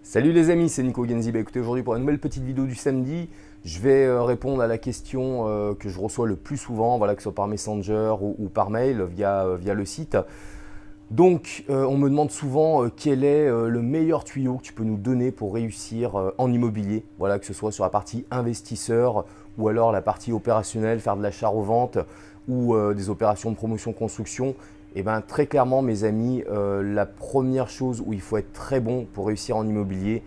Salut les amis, c'est Nico Genzi. Écoutez, aujourd'hui pour une nouvelle petite vidéo du samedi, je vais répondre à la question que je reçois le plus souvent, voilà, que ce soit par Messenger ou par mail via le site. Donc, on me demande souvent quel est le meilleur tuyau que tu peux nous donner pour réussir en immobilier, voilà, que ce soit sur la partie investisseur ou alors la partie opérationnelle, faire de l'achat-revente ou des opérations de promotion-construction. Et bien très clairement mes amis, la première chose où il faut être très bon pour réussir en immobilier,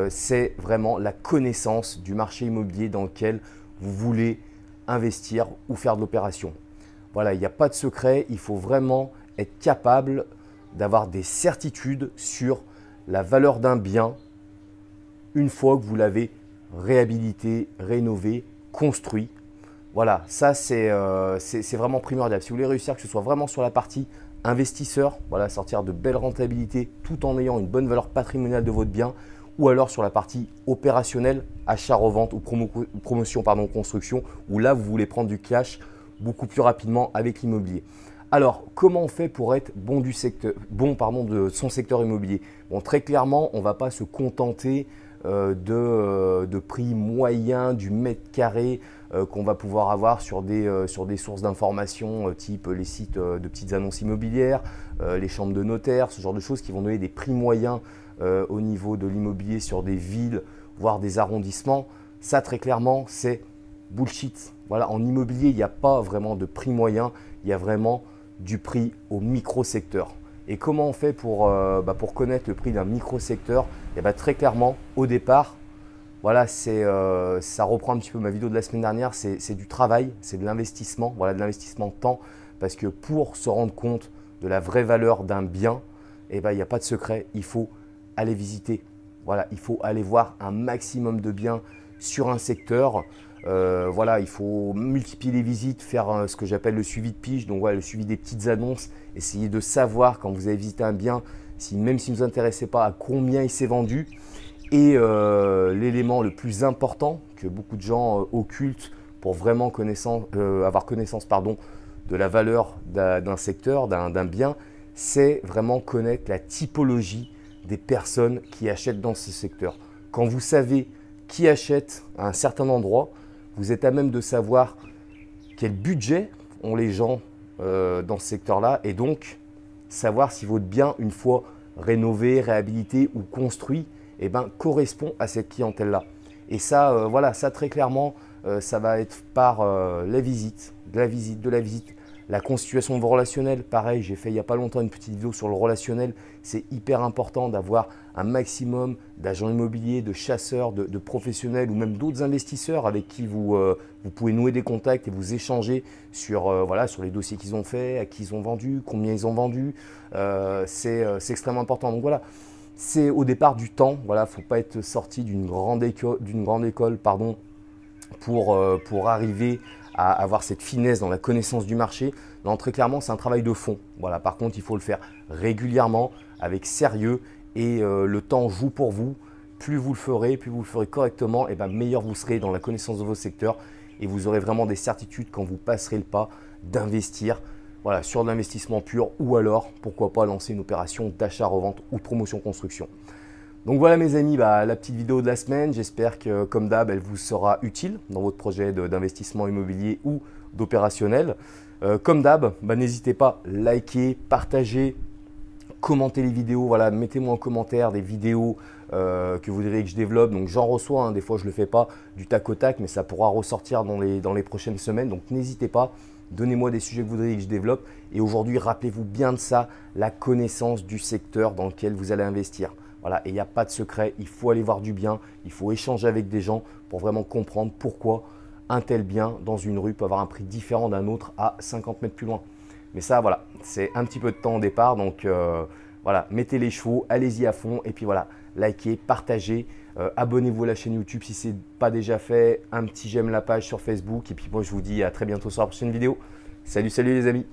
c'est vraiment la connaissance du marché immobilier dans lequel vous voulez investir ou faire de l'opération. Voilà, il n'y a pas de secret, il faut vraiment être capable d'avoir des certitudes sur la valeur d'un bien une fois que vous l'avez réhabilité, rénové, construit. Voilà, ça c'est vraiment primordial. Si vous voulez réussir, que ce soit vraiment sur la partie investisseur, voilà, sortir de belles rentabilités tout en ayant une bonne valeur patrimoniale de votre bien, ou alors sur la partie opérationnelle, achat-revente ou promotion, construction, où là vous voulez prendre du cash beaucoup plus rapidement avec l'immobilier. Alors, comment on fait pour être bon, de son secteur immobilier? Bon, très clairement, on ne va pas se contenter de prix moyens du mètre carré qu'on va pouvoir avoir sur des sources d'informations type les sites de petites annonces immobilières, les chambres de notaire, ce genre de choses qui vont donner des prix moyens au niveau de l'immobilier sur des villes, voire des arrondissements. Ça, très clairement, c'est bullshit. Voilà, en immobilier, il n'y a pas vraiment de prix moyen, il y a vraiment du prix au micro-secteur. Et comment on fait pour connaître le prix d'un micro-secteur? Et très clairement, au départ, voilà, ça reprend un petit peu ma vidéo de la semaine dernière, c'est du travail, c'est de l'investissement, voilà, de l'investissement de temps. Parce que pour se rendre compte de la vraie valeur d'un bien, il n'y a pas de secret, il faut aller visiter. Voilà, il faut aller voir un maximum de biens sur un secteur. Voilà, il faut multiplier les visites, faire ce que j'appelle le suivi de pige, donc voilà, le suivi des petites annonces, essayer de savoir quand vous avez visité un bien, même s'il ne vous intéressait pas, à combien il s'est vendu. Et l'élément le plus important que beaucoup de gens occultent pour vraiment avoir connaissance de la valeur d'un secteur, d'un bien, c'est vraiment connaître la typologie des personnes qui achètent dans ce secteur. Quand vous savez qui achète à un certain endroit, vous êtes à même de savoir quel budget ont les gens dans ce secteur-là et donc savoir si votre bien, une fois rénové, réhabilité ou construit, correspond à cette clientèle-là. Et ça, voilà, ça très clairement, ça va être par la visite, la constitution de vos relationnels. Pareil, j'ai fait il n'y a pas longtemps une petite vidéo sur le relationnel. C'est hyper important d'avoir un maximum d'agents immobiliers, de chasseurs, de professionnels ou même d'autres investisseurs avec qui vous pouvez nouer des contacts et vous échanger sur les dossiers qu'ils ont faits, à qui ils ont vendu, combien ils ont vendu. C'est extrêmement important. Donc voilà. C'est au départ du temps, voilà, faut pas être sorti d'une grande école, pour arriver à avoir cette finesse dans la connaissance du marché. Non, très clairement, c'est un travail de fond. Voilà, par contre, il faut le faire régulièrement, avec sérieux et le temps joue pour vous. Plus vous le ferez correctement, et meilleur vous serez dans la connaissance de vos secteurs et vous aurez vraiment des certitudes quand vous passerez le pas d'investir. Voilà, sur de l'investissement pur ou alors, pourquoi pas lancer une opération d'achat-revente ou de promotion-construction. Donc voilà mes amis, la petite vidéo de la semaine. J'espère que comme d'hab, elle vous sera utile dans votre projet d'investissement immobilier ou d'opérationnel. Comme d'hab, n'hésitez pas, likez, partagez, commentez les vidéos. Voilà, mettez-moi en commentaire des vidéos que vous voudriez que je développe. Donc j'en reçois, hein, des fois je ne le fais pas du tac au tac, mais ça pourra ressortir dans les prochaines semaines. Donc n'hésitez pas. Donnez-moi des sujets que vous voudriez que je développe. Et aujourd'hui, rappelez-vous bien de ça, la connaissance du secteur dans lequel vous allez investir. Voilà, et il n'y a pas de secret, il faut aller voir du bien, il faut échanger avec des gens pour vraiment comprendre pourquoi un tel bien dans une rue peut avoir un prix différent d'un autre à 50 mètres plus loin. Mais ça, voilà, c'est un petit peu de temps au départ. Donc voilà, mettez les chevaux, allez-y à fond. Et puis voilà, likez, partagez. Abonnez-vous à la chaîne YouTube si ce n'est pas déjà fait. Un petit j'aime la page sur Facebook. Et puis moi, je vous dis à très bientôt sur la prochaine vidéo. Salut, salut les amis.